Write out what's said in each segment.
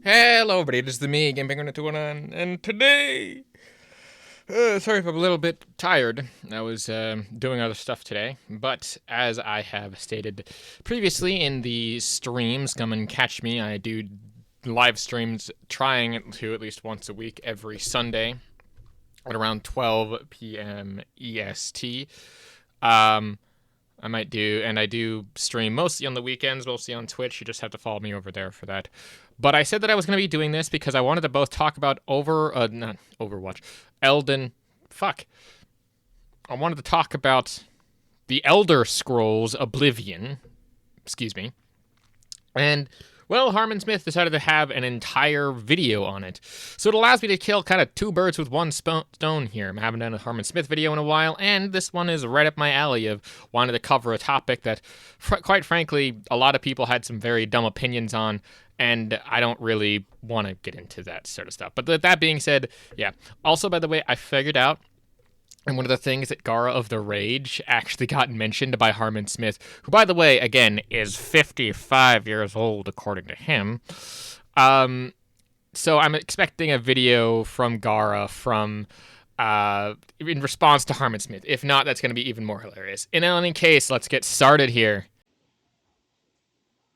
Hello, everybody. It is the me, GameBanger219, and today, sorry if I'm a little bit tired. I was doing other stuff today, but as I have stated previously in the streams, come and catch me. I do live streams, trying to at least once a week, every Sunday at around 12 p.m. EST. I do stream mostly on the weekends, mostly on Twitch. You just have to follow me over there for that. But I said that I was going to be doing this because I wanted to both talk about not Overwatch, Elden, fuck. I wanted to talk about the Elder Scrolls Oblivion, excuse me, and well, Harman Smith decided to have an entire video on it. So it allows me to kill kind of two birds with one stone here. I haven't done a Harman Smith video in a while, and this one is right up my alley of wanting to cover a topic that, quite frankly, a lot of people had some very dumb opinions on, and I don't really want to get into that sort of stuff. But that being said, yeah. Also, by the way, I figured out, and one of the things that Gara of the Rage actually got mentioned by Harman Smith, who, by the way, again, is 55 years old, according to him. So I'm expecting a video from Gara in response to Harman Smith. If not, that's going to be even more hilarious. In any case, let's get started here.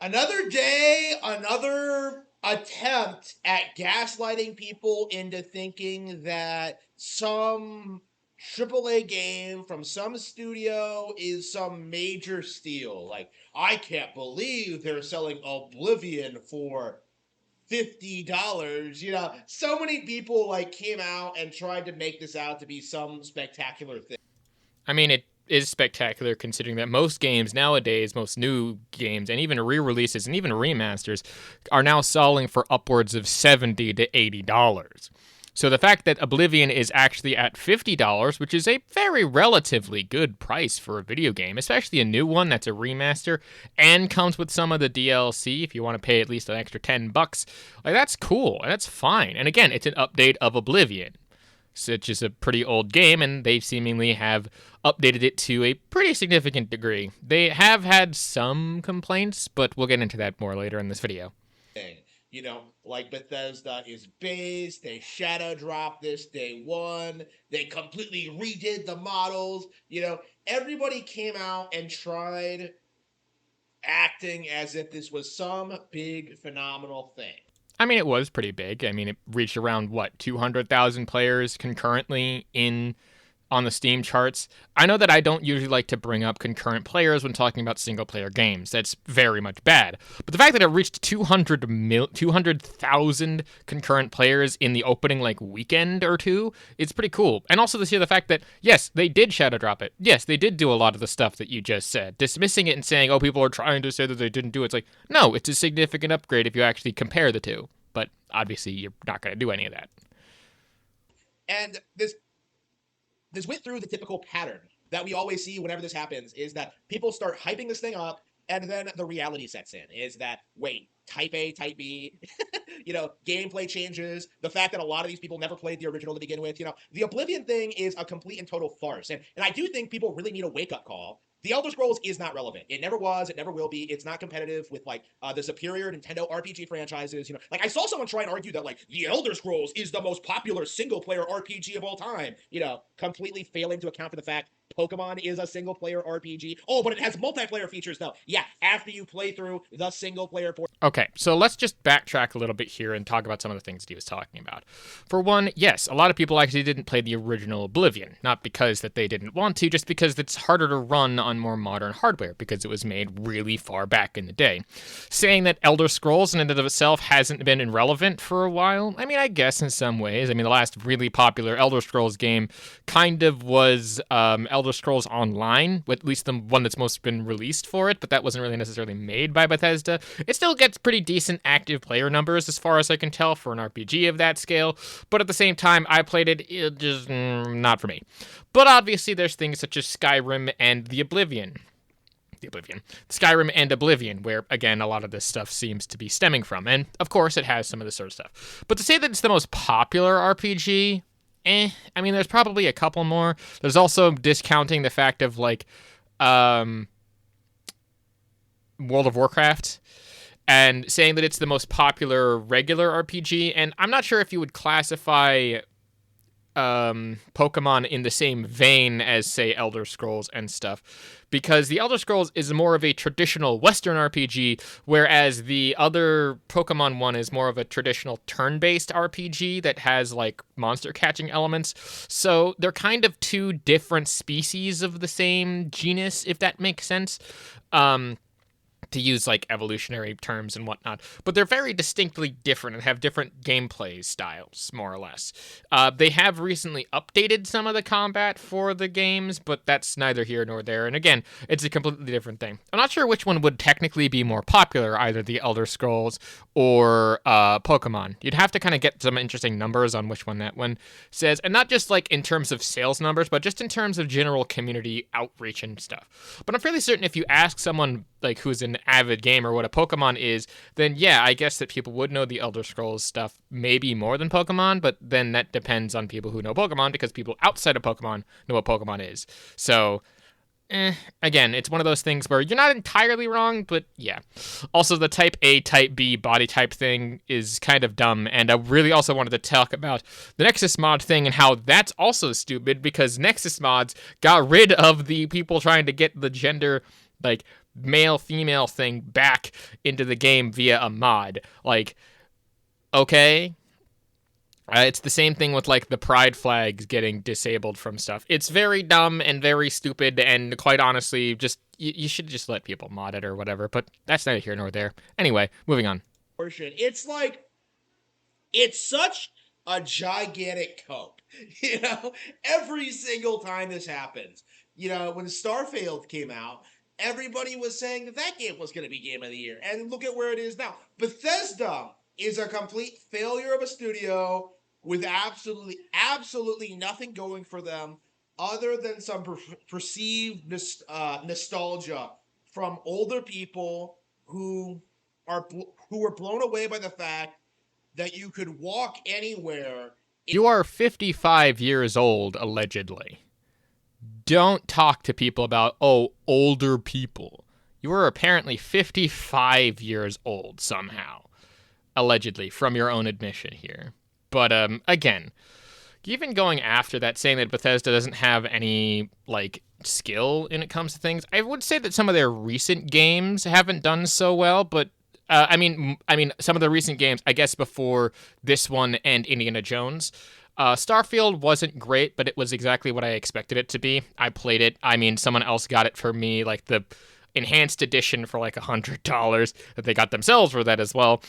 Another day, another attempt at gaslighting people into thinking that some AAA game from some studio is some major steal. Like, I can't believe they're selling Oblivion for $50. So many people came out and tried to make this out to be some spectacular thing. I mean, it is spectacular considering that most games nowadays, most new games, and even re-releases and even remasters are now selling for upwards of $70 to $80. So the fact that Oblivion is actually at $50, which is a very relatively good price for a video game, especially a new one that's a remaster and comes with some of the DLC if you want to pay at least an extra $10, that's cool and that's fine. And again, it's an update of Oblivion, which is a pretty old game, and they seemingly have updated it to a pretty significant degree. They have had some complaints, but we'll get into that more later in this video. Bethesda is based, they shadow dropped this day one, they completely redid the models. Everybody came out and tried acting as if this was some big, phenomenal thing. I mean, it was pretty big. I mean, it reached around, 200,000 players concurrently on the Steam charts. I know that I don't usually like to bring up concurrent players when talking about single-player games. That's very much bad. But the fact that it reached 200,000 concurrent players in the opening, weekend or two, is pretty cool. And also to see the fact that, yes, they did shadow drop it. Yes, they did do a lot of the stuff that you just said. Dismissing it and saying, oh, people are trying to say that they didn't do it. It's like, no, it's a significant upgrade if you actually compare the two. But obviously, you're not going to do any of that. And this went through the typical pattern that we always see whenever this happens, is that people start hyping this thing up, and then the reality sets in, is that, wait, type A, type B, gameplay changes, the fact that a lot of these people never played the original to begin with, the Oblivion thing is a complete and total farce, and I do think people really need a wake-up call. The Elder Scrolls is not relevant. It never was. It never will be. It's not competitive with the superior Nintendo RPG franchises. I saw someone try and argue that the Elder Scrolls is the most popular single-player RPG of all time. Completely failing to account for the fact Pokemon is a single-player RPG. Oh, but it has multiplayer features though. Yeah, after you play through the single-player portion. Okay, so let's just backtrack a little bit here and talk about some of the things that he was talking about. For one, yes, a lot of people actually didn't play the original Oblivion, not because that they didn't want to, just because it's harder to run on more modern hardware, because it was made really far back in the day. Saying that Elder Scrolls in and of itself hasn't been irrelevant for a while, I mean, I guess in some ways. I mean, the last really popular Elder Scrolls game kind of was Elder Scrolls Online, at least the one that's most been released for it, but that wasn't really necessarily made by Bethesda. It still gets pretty decent active player numbers as far as I can tell for an RPG of that scale, but at the same time, I played it just not for me. But obviously there's things such as Skyrim and Skyrim and Oblivion, where, again, a lot of this stuff seems to be stemming from, and of course it has some of this sort of stuff. But to say that it's the most popular RPG, I mean, there's probably a couple more. There's also discounting the fact of, World of Warcraft. and saying that it's the most popular regular RPG. And I'm not sure if you would classify Pokemon in the same vein as, say, Elder Scrolls and stuff, because the Elder Scrolls is more of a traditional Western RPG, whereas the other Pokemon one is more of a traditional turn-based RPG that has like monster catching elements. So they're kind of two different species of the same genus, if that makes sense. To use like evolutionary terms and whatnot, but they're very distinctly different and have different gameplay styles, more or less. They have recently updated some of the combat for the games, but that's neither here nor there. And again, it's a completely different thing. I'm not sure which one would technically be more popular, either the Elder Scrolls or Pokemon. You'd have to kind of get some interesting numbers on which one that one says, and not just like in terms of sales numbers, but just in terms of general community outreach and stuff. But I'm fairly certain if you ask someone like who's an avid gamer what a Pokemon is, then yeah, I guess that people would know the Elder Scrolls stuff maybe more than Pokemon, but then that depends on people who know Pokemon, because people outside of Pokemon know what Pokemon is. So, again, it's one of those things where you're not entirely wrong, but yeah. Also, the type A, type B body type thing is kind of dumb, and I really also wanted to talk about the Nexus mod thing and how that's also stupid, because Nexus mods got rid of the people trying to get the gender, like, male-female thing back into the game via a mod. Like, okay. It's the same thing with, like, the pride flags getting disabled from stuff. It's very dumb and very stupid, and quite honestly, just you should just let people mod it or whatever, but that's neither here nor there. Anyway, moving on. It's like, it's such a gigantic cope. Every single time this happens. When Starfield came out, everybody was saying that game was going to be Game of the Year. And look at where it is now. Bethesda is a complete failure of a studio with absolutely nothing going for them other than some perceived nostalgia from older people who were blown away by the fact that you could walk anywhere. You are 55 years old, allegedly. Don't talk to people about, older people. You are apparently 55 years old somehow. Allegedly, from your own admission here. But, again, even going after that, saying that Bethesda doesn't have any, like, skill when it comes to things, I would say that some of their recent games haven't done so well, but I mean, some of the recent games, I guess before this one and Indiana Jones, Starfield wasn't great, but it was exactly what I expected it to be. I played it. I mean, someone else got it for me, like the enhanced edition for like $100 that they got themselves for that as well,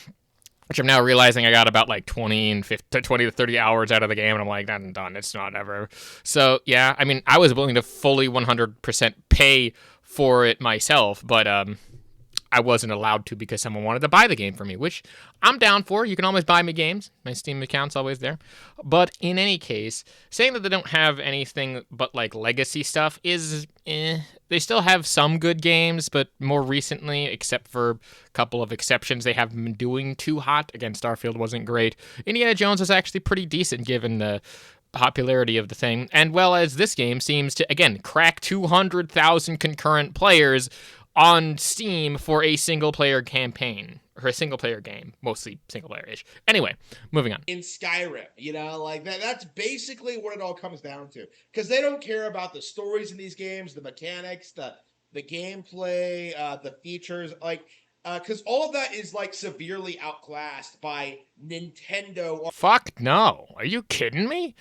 which I'm now realizing I got about like 20 to 30 hours out of the game, and I'm like, I'm done. It's not ever. So, yeah, I mean, I was willing to fully 100% pay for it myself, but I wasn't allowed to because someone wanted to buy the game for me, which I'm down for. You can always buy me games. My Steam account's always there. But in any case, saying that they don't have anything but like legacy stuff is They still have some good games, but more recently, except for a couple of exceptions, they haven't been doing too hot. Again, Starfield wasn't great. Indiana Jones was actually pretty decent given the popularity of the thing, and well as this game seems to, again, crack 200,000 concurrent players on Steam for a single-player campaign, or a single-player game, mostly single-player-ish. Anyway, moving on. In Skyrim, like that's basically what it all comes down to. Because they don't care about the stories in these games, the mechanics, the gameplay, the features, because all of that is, like, severely outclassed by Nintendo. Fuck no. Are you kidding me?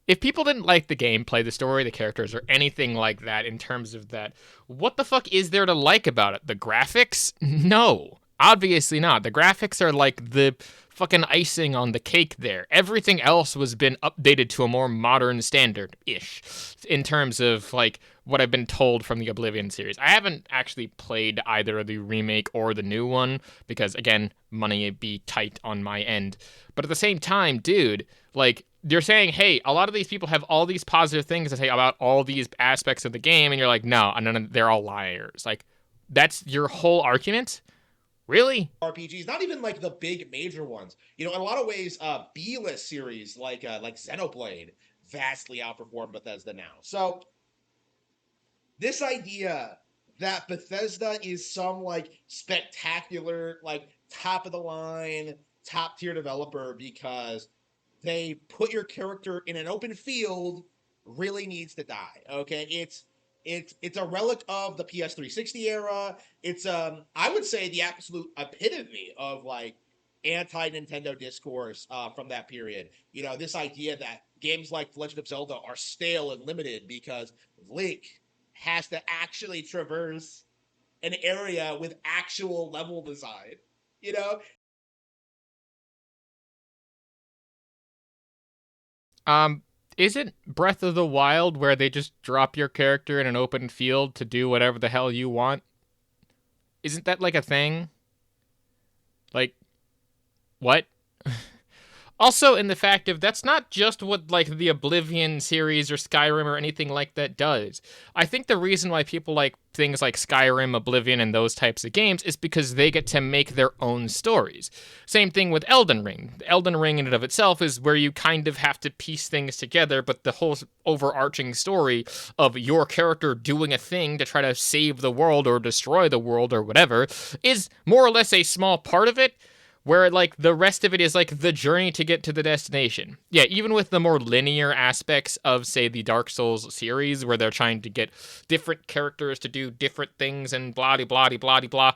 If people didn't like the gameplay, the story, the characters, or anything like that in terms of that, what the fuck is there to like about it? The graphics? No. Obviously not. The graphics are like the fucking icing on the cake there. Everything else was been updated to a more modern standard-ish in terms of, like, what I've been told from the Oblivion series. I haven't actually played either the remake or the new one because, again, money be tight on my end. But at the same time, dude, like, you're saying, hey, a lot of these people have all these positive things to say about all these aspects of the game, and you're like, no, they're all liars. Like, that's your whole argument? Really? RPGs, not even like the big major ones. In a lot of ways, B-list series like Xenoblade vastly outperform Bethesda now. So this idea that Bethesda is some like spectacular, like top of the line, top tier developer because they put your character in an open field really needs to die. Okay, it's a relic of the PS360 era. It's I would say the absolute epitome of like anti Nintendo discourse from that period. You know, this idea that games like The Legend of Zelda are stale and limited because Link has to actually traverse an area with actual level design. You know, Um, isn't Breath of the Wild where they just drop your character in an open field to do whatever the hell you want? Isn't that like a thing? Like, what? Also, in the fact of that's not just what like the Oblivion series or Skyrim or anything like that does. I think the reason why people like things like Skyrim, Oblivion, and those types of games is because they get to make their own stories. Same thing with Elden Ring. Elden Ring in and of itself is where you kind of have to piece things together, but the whole overarching story of your character doing a thing to try to save the world or destroy the world or whatever is more or less a small part of it, where like the rest of it is like the journey to get to the destination. Yeah, even with the more linear aspects of say the Dark Souls series where they're trying to get different characters to do different things and blah blah blah blah blah,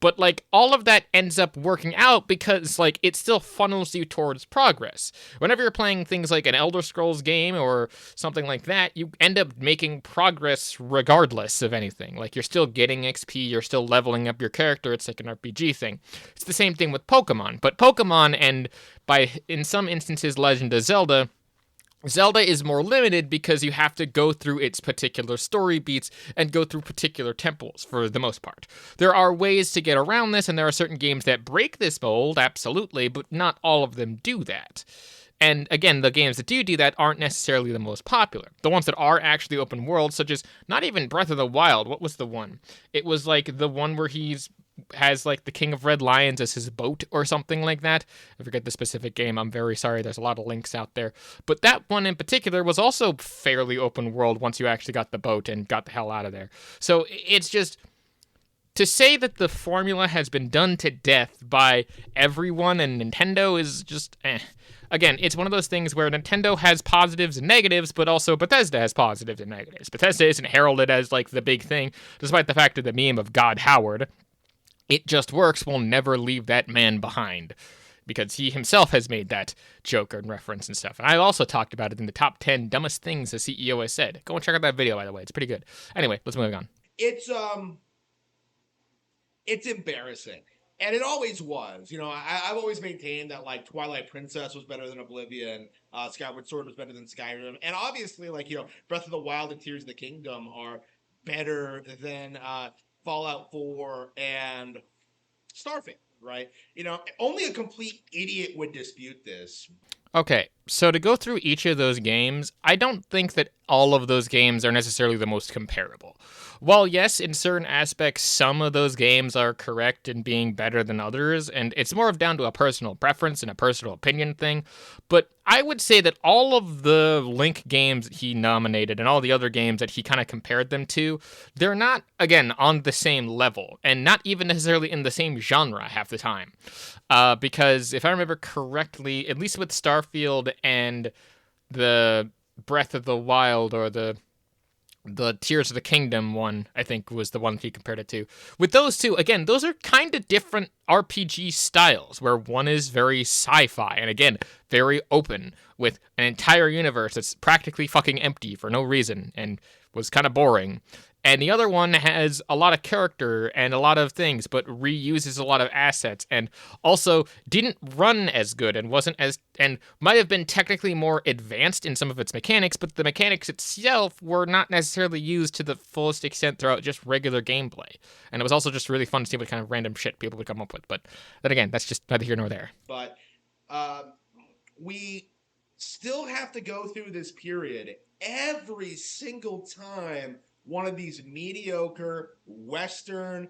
but like all of that ends up working out because like it still funnels you towards progress. Whenever you're playing things like an Elder Scrolls game or something like that, you end up making progress regardless of anything. Like you're still getting XP, you're still leveling up your character. It's like an RPG thing. It's the same thing with Pokemon, but Pokemon and by in some instances Legend of Zelda, Zelda is more limited because you have to go through its particular story beats and go through particular temples for the most part. There are ways to get around this, and there are certain games that break this mold, absolutely, but not all of them do that. And again, the games that do that aren't necessarily the most popular. The ones that are actually open world, such as not even Breath of the Wild. What was the one? It was like the one where he's has like the King of Red Lions as his boat or something like that. I forget the specific game. I'm very sorry. There's a lot of links out there. But that one in particular was also fairly open world once you actually got the boat and got the hell out of there. So it's just to say that the formula has been done to death by everyone and Nintendo is just eh. Again, it's one of those things where Nintendo has positives and negatives, but also Bethesda has positives and negatives. Bethesda isn't heralded as like the big thing, despite the fact of the meme of God Howard. It Just Works will never leave that man behind because he himself has made that joke and reference and stuff. And I also talked about it in the top 10 dumbest things the CEO has said. Go and check out that video, by the way. It's pretty good. Anyway, let's move on. It's embarrassing. And it always was. You know, I've always maintained that like Twilight Princess was better than Oblivion, Skyward Sword was better than Skyrim, and obviously, like, you know, Breath of the Wild and Tears of the Kingdom are better than Fallout 4 and Starfield, right? You know, only a complete idiot would dispute this. Okay, so to go through each of those games, I don't think that all of those games are necessarily the most comparable. While, yes, in certain aspects, some of those games are correct in being better than others, and it's more of down to a personal preference and a personal opinion thing, but I would say that all of the Link games he nominated and all the other games that he kind of compared them to, they're not, again, on the same level, and not even necessarily in the same genre half the time. Because if I remember correctly, at least with Starfield and the Breath of the Wild or the Tears of the Kingdom one, I think was the one he compared it to. With those two, again, those are kind of different RPG styles, where one is very sci-fi and again, very open with an entire universe that's practically fucking empty for no reason and was kind of boring. And the other one has a lot of character and a lot of things, but reuses a lot of assets and also didn't run as good and wasn't as, and might have been technically more advanced in some of its mechanics, but the mechanics itself were not necessarily used to the fullest extent throughout just regular gameplay. And it was also just really fun to see what kind of random shit people would come up with. But then again, that's just neither here nor there. But we still have to go through this period every single time one of these mediocre Western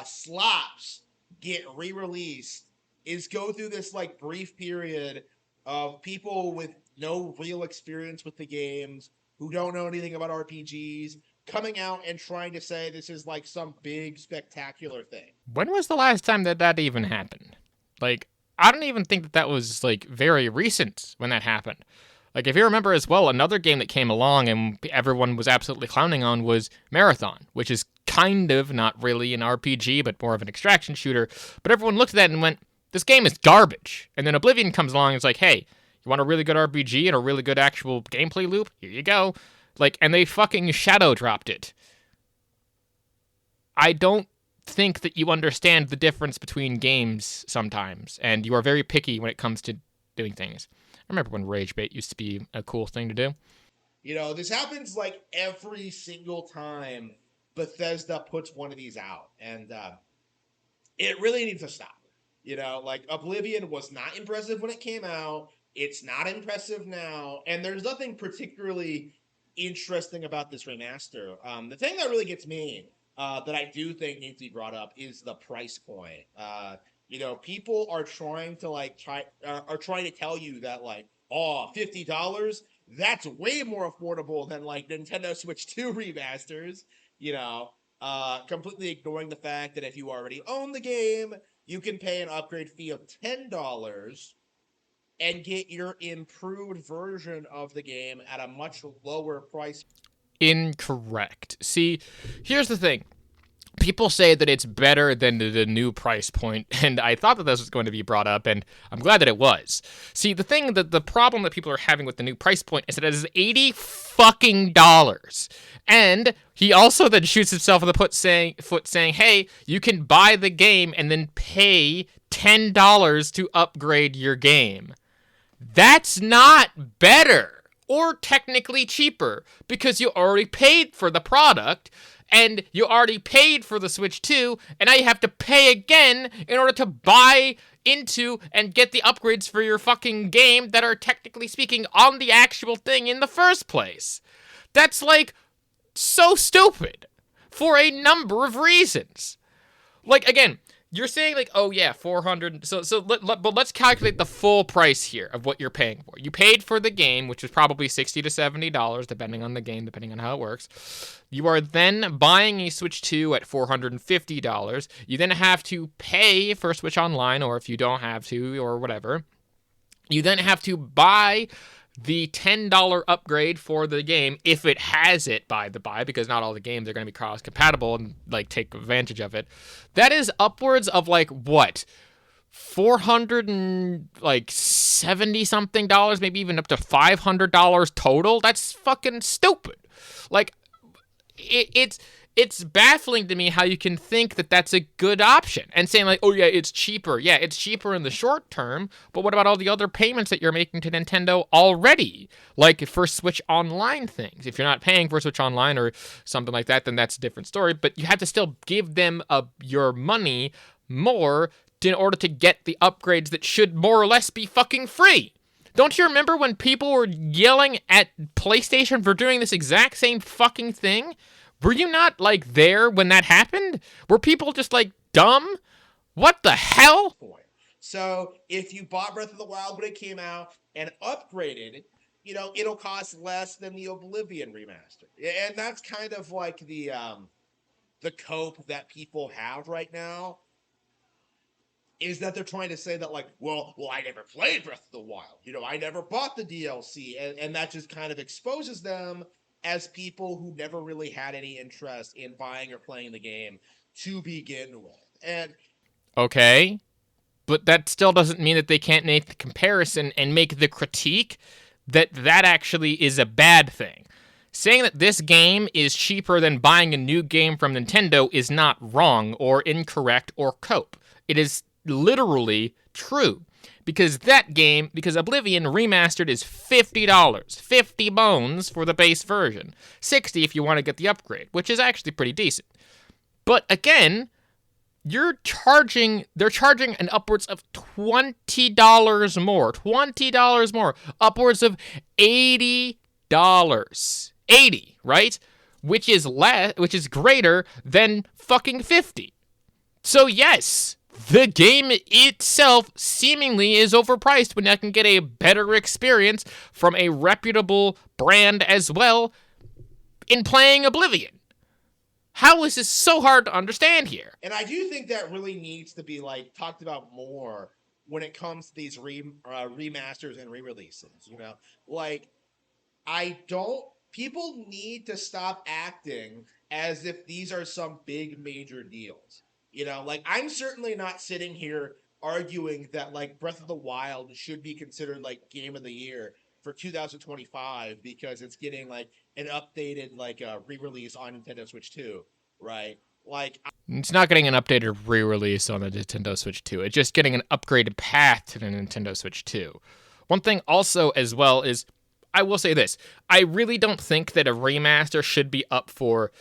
slops get re-released is go through this like brief period of people with no real experience with the games who don't know anything about RPGs coming out and trying to say this is like some big spectacular thing. When was the last time that even happened? Like, I don't even think that was like very recent when that happened. Like, if you remember as well, another game that came along and everyone was absolutely clowning on was Marathon, which is kind of not really an RPG, but more of an extraction shooter. But everyone looked at that and went, this game is garbage. And then Oblivion comes along and it's like, hey, you want a really good RPG and a really good actual gameplay loop? Here you go. Like, and they fucking shadow dropped it. I don't think that you understand the difference between games sometimes, and you are very picky when it comes to doing things. I remember when Rage Bait used to be a cool thing to do. You know, this happens like every single time Bethesda puts one of these out, and it really needs to stop. You know, like Oblivion was not impressive when it came out. It's not impressive now, and there's nothing particularly interesting about this remaster. The thing that really gets me, that I do think needs to be brought up, is the price point. You know, people are trying to trying to tell you that like, oh, $50, that's way more affordable than like Nintendo Switch 2 remasters. You know, completely ignoring the fact that if you already own the game, you can pay an upgrade fee of $10 and get your improved version of the game at a much lower price. Incorrect. See, here's the thing. People say that it's better than the new price point, and I thought that this was going to be brought up, and I'm glad that it was. See, the problem that people are having with the new price point is that it is $80 fucking dollars. And he also then shoots himself in the foot saying, hey, you can buy the game and then pay $10 to upgrade your game. That's not better or technically cheaper, because you already paid for the product, and you already paid for the Switch 2, and now you have to pay again in order to buy into and get the upgrades for your fucking game that are technically speaking on the actual thing in the first place. That's like so stupid for a number of reasons. Like, again, you're saying like, oh yeah, 400. But let's calculate the full price here of what you're paying for. You paid for the game, which was probably $60 to $70, depending on the game, depending on how it works. You are then buying a Switch 2 at $450. You then have to pay for Switch Online, or if you don't have to, or whatever, you then have to buy the $10 upgrade for the game, if it has it, by the by, because not all the games are going to be cross-compatible and, like, take advantage of it. That is upwards of, like, what? $470-something, maybe even up to $500 total? That's fucking stupid. Like, it's baffling to me how you can think that that's a good option and saying like, oh yeah, it's cheaper. Yeah, it's cheaper in the short term, but what about all the other payments that you're making to Nintendo already? Like for Switch Online things. If you're not paying for Switch Online or something like that, then that's a different story, but you have to still give them your money more in order to get the upgrades that should more or less be fucking free. Don't you remember when people were yelling at PlayStation for doing this exact same fucking thing? Were you not, like, there when that happened? Were people just, like, dumb? What the hell? So, if you bought Breath of the Wild when it came out and upgraded, you know, it'll cost less than the Oblivion remaster. And that's kind of like the cope that people have right now, is that they're trying to say that, like, well, I never played Breath of the Wild. You know, I never bought the DLC. And that just kind of exposes them as people who never really had any interest in buying or playing the game to begin with. And okay, but that still doesn't mean that they can't make the comparison and make the critique that actually is a bad thing. Saying that this game is cheaper than buying a new game from Nintendo is not wrong or incorrect or cope. It is literally true. Because Oblivion Remastered is $50. 50 bones for the base version. 60 if you want to get the upgrade, which is actually pretty decent. But again, they're charging an upwards of $20 more. $20 more. Upwards of $80. 80, right? Which is greater than fucking 50. So yes, the game itself seemingly is overpriced when I can get a better experience from a reputable brand as well in playing Oblivion. How is this so hard to understand here? And I do think that really needs to be like talked about more when it comes to these remasters and re-releases. You know, like I don't. People need to stop acting as if these are some big major deals. You know, like I'm certainly not sitting here arguing that like Breath of the Wild should be considered like game of the year for 2025 because it's getting like an updated like re-release on Nintendo Switch 2, right? Like It's not getting an updated re-release on the Nintendo Switch 2. It's just getting an upgraded path to the Nintendo Switch 2. One thing also as well is, I will say this, I really don't think that a remaster should be up for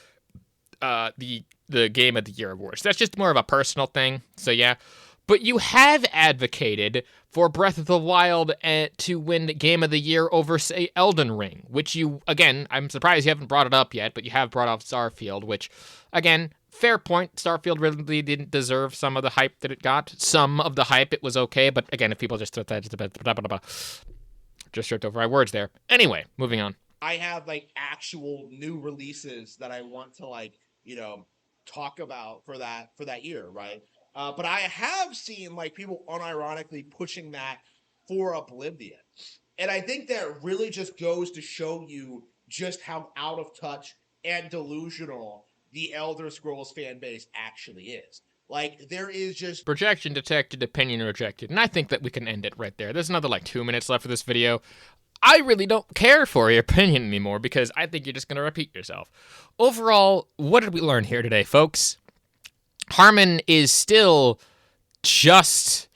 the Game of the Year awards. That's just more of a personal thing, so yeah. But you have advocated for Breath of the Wild to win Game of the Year over, say, Elden Ring, which you, again, I'm surprised you haven't brought it up yet, but you have brought up Starfield, which, again, fair point. Starfield really didn't deserve some of the hype that it got. Some of the hype, it was okay, but again, if people just thought that, just tripped over my words there. Anyway, moving on. I have like actual new releases that I want to like, you know, talk about for that year, right? But I have seen like people unironically pushing that for Oblivion. And I think that really just goes to show you just how out of touch and delusional the Elder Scrolls fan base actually is. Like, there is just... Projection detected, opinion rejected. And I think that we can end it right there. There's another like 2 minutes left of this video. I really don't care for your opinion anymore because I think you're just going to repeat yourself. Overall, what did we learn here today, folks? Harman is still just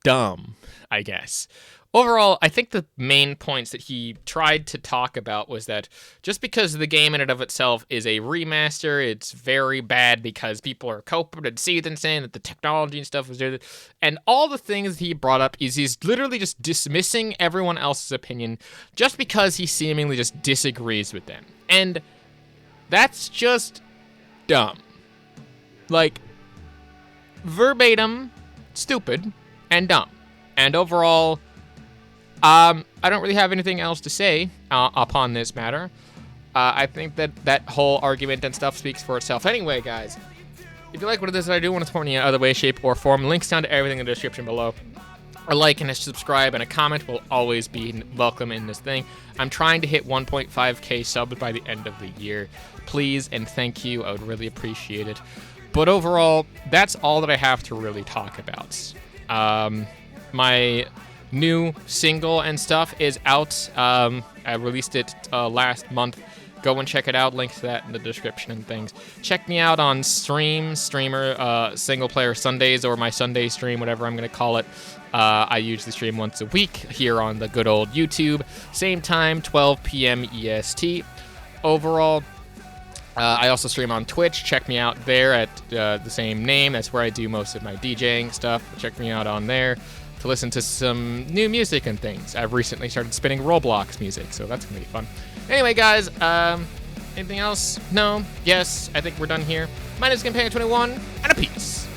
dumb, I guess. Overall, I think the main points that he tried to talk about was that just because the game in and of itself is a remaster, it's very bad because people are coping and seething saying that the technology and stuff was there. And all the things he brought up is he's literally just dismissing everyone else's opinion just because he seemingly just disagrees with them. And that's just dumb. Like, verbatim, stupid, and dumb. And overall, I don't really have anything else to say upon this matter. I think that whole argument and stuff speaks for itself. Anyway, guys, if you like what it is that I do want to support me in any other way, shape, or form, links down to everything in the description below. A like and a subscribe and a comment will always be welcome in this thing. I'm trying to hit 1.5k subs by the end of the year. Please and thank you. I would really appreciate it. But overall, that's all that I have to really talk about. My new single and stuff is out. I released it last month. Go and check it out. Link to that in the description and things. Check me out on Streamer, Single Player Sundays, or my Sunday stream, whatever I'm going to call it. I usually stream once a week here on the good old YouTube. Same time, 12 p.m. EST. Overall, I also stream on Twitch. Check me out there at the same name. That's where I do most of my DJing stuff. Check me out on there to listen to some new music and things. I've recently started spinning Roblox music, so that's gonna be fun. Anyway, guys, anything else? No? Yes? I think we're done here. My name is Companion21, and a peace.